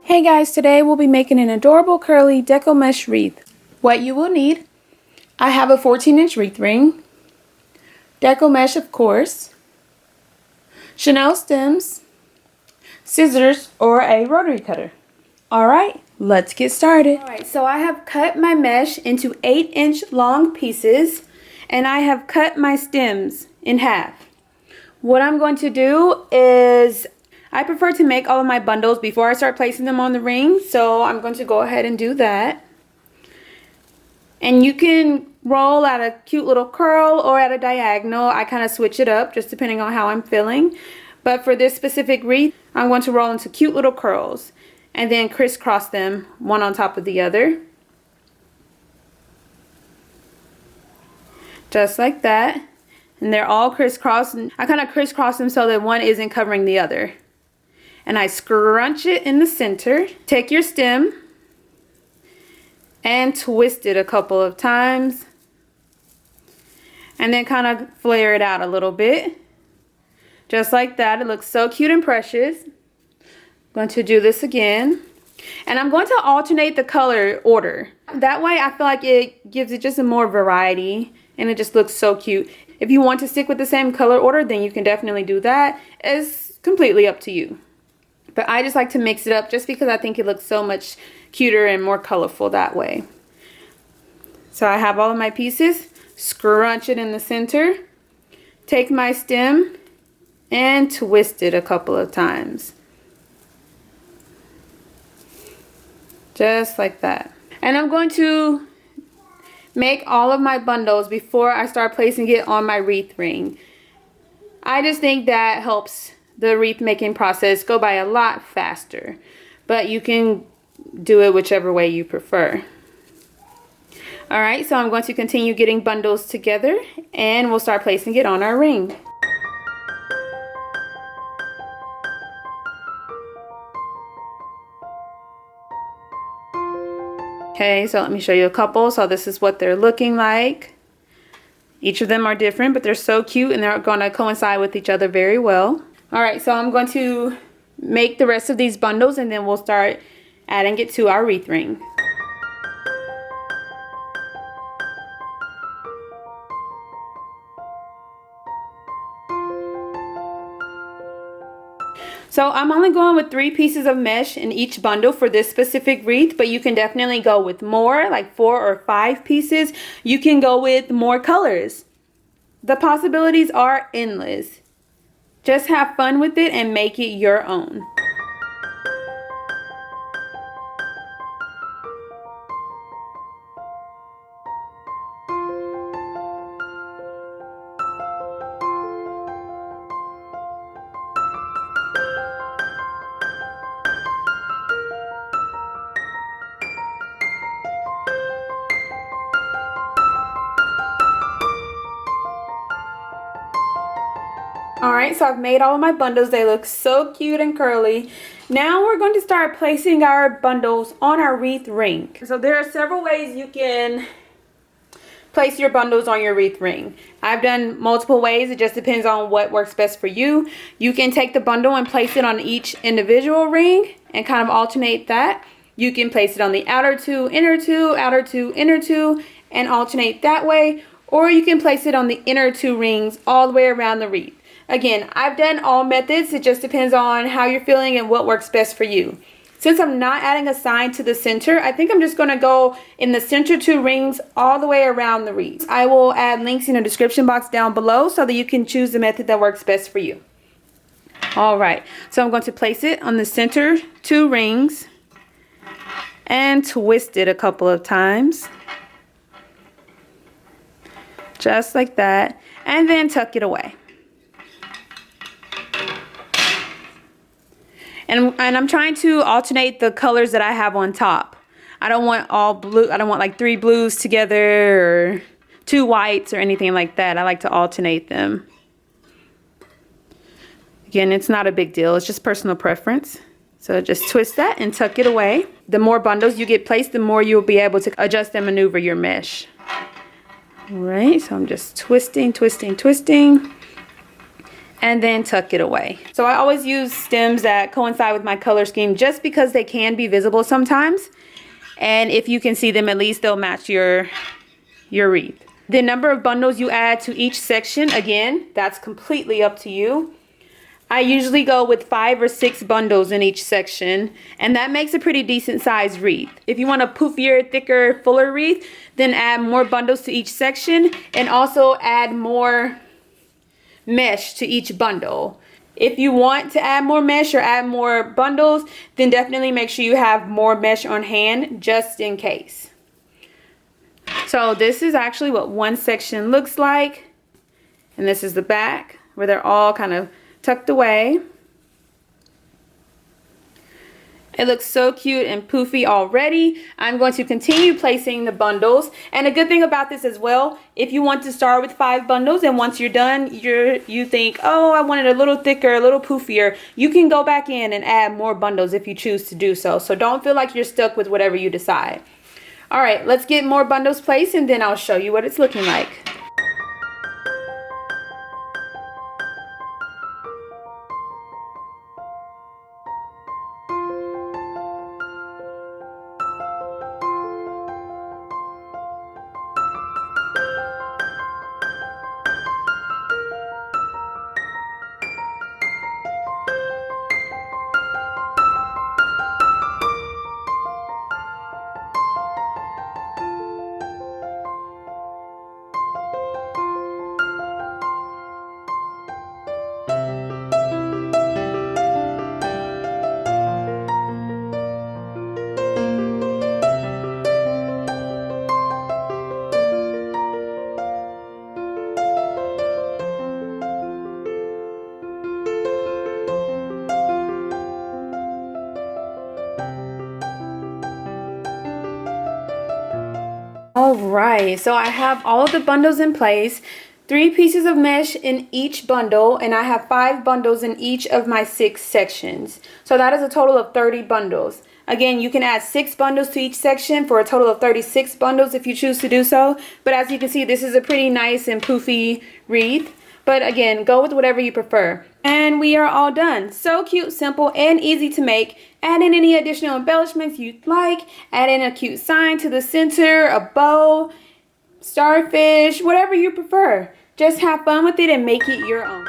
Hey guys, today we'll be making an adorable curly deco mesh wreath. What you will need: I have a 14-inch wreath ring, deco mesh of course, Chanel stems, scissors or a rotary cutter. Alright, let's get started. Alright, so I have cut my mesh into 8-inch long pieces and I have cut my stems in half. What I'm going to do is, I prefer to make all of my bundles before I start placing them on the ring, so I'm going to go ahead and do that. And you can roll at a cute little curl or at a diagonal. I kind of switch it up just depending on how I'm feeling. But for this specific wreath, I'm going to roll into cute little curls and then crisscross them one on top of the other. Just like that. And they're all crisscrossed. I kind of crisscross them so that one isn't covering the other. And I scrunch it in the center. Take your stem and twist it a couple of times. And then kind of flare it out a little bit. Just like that. It looks so cute and precious. I'm going to do this again. And I'm going to alternate the color order. That way I feel like it gives it just a more variety. And it just looks so cute. If you want to stick with the same color order, then you can definitely do that. It's completely up to you. But I just like to mix it up just because I think it looks so much cuter and more colorful that way. So I have all of my pieces, scrunch it in the center, take my stem and twist it a couple of times. Just like that. And I'm going to make all of my bundles before I start placing it on my wreath ring. I just think that helps the wreath making process go by a lot faster, but you can do it whichever way you prefer. Alright, so I'm going to continue getting bundles together and we'll start placing it on our ring. Okay, so let me show you a couple. So this is what they're looking like. Each of them are different, but they're so cute and they're going to coincide with each other very well. Alright, so I'm going to make the rest of these bundles and then we'll start adding it to our wreath ring. So I'm only going with 3 pieces of mesh in each bundle for this specific wreath, but you can definitely go with more, like 4 or 5 pieces. You can go with more colors. The possibilities are endless. Just have fun with it and make it your own. Alright, so I've made all of my bundles. They look so cute and curly. Now we're going to start placing our bundles on our wreath ring. So there are several ways you can place your bundles on your wreath ring. I've done multiple ways. It just depends on what works best for you. You can take the bundle and place it on each individual ring and kind of alternate that. You can place it on the outer 2, inner 2, outer 2, inner 2, and alternate that way. Or you can place it on the inner 2 rings all the way around the wreath. Again, I've done all methods. It just depends on how you're feeling and what works best for you. Since I'm not adding a sign to the center, I think I'm just going to go in the center 2 rings all the way around the wreath. I will add links in the description box down below so that you can choose the method that works best for you. Alright, so I'm going to place it on the center 2 rings and twist it a couple of times. Just like that. And then tuck it away. And I'm trying to alternate the colors that I have on top. I don't want all blue. I don't want like 3 blues together or 2 whites or anything like that. I like to alternate them. Again, it's not a big deal. It's just personal preference. So just twist that and tuck it away. The more bundles you get placed, the more you'll be able to adjust and maneuver your mesh. All right, so I'm just twisting, twisting, twisting. and then tuck it away. So I always use stems that coincide with my color scheme just because they can be visible sometimes. And if you can see them, at least they'll match your wreath. The number of bundles you add to each section, again, that's completely up to you. I usually go with 5 or 6 bundles in each section, and that makes a pretty decent sized wreath. If you want a poofier, thicker, fuller wreath, then add more bundles to each section and also add more mesh to each bundle. If you want to add more mesh or add more bundles, then definitely make sure you have more mesh on hand just in case. So this is actually what one section looks like, and this is the back where they're all kind of tucked away. It looks so cute and poofy already. I'm going to continue placing the bundles. And a good thing about this as well, if you want to start with 5 bundles and once you're done, you think, oh, I want it a little thicker, a little poofier, you can go back in and add more bundles if you choose to do so. So don't feel like you're stuck with whatever you decide. All right, let's get more bundles placed and then I'll show you what it's looking like. All right, so I have all of the bundles in place, 3 pieces of mesh in each bundle, and I have 5 bundles in each of my 6 sections. So that is a total of 30 bundles. Again, you can add 6 bundles to each section for a total of 36 bundles if you choose to do so. But as you can see, this is a pretty nice and poofy wreath. But again, go with whatever you prefer. And we are all done. So cute, simple, and easy to make. Add in any additional embellishments you'd like. Add in a cute sign to the center, a bow, starfish, whatever you prefer. Just have fun with it and make it your own.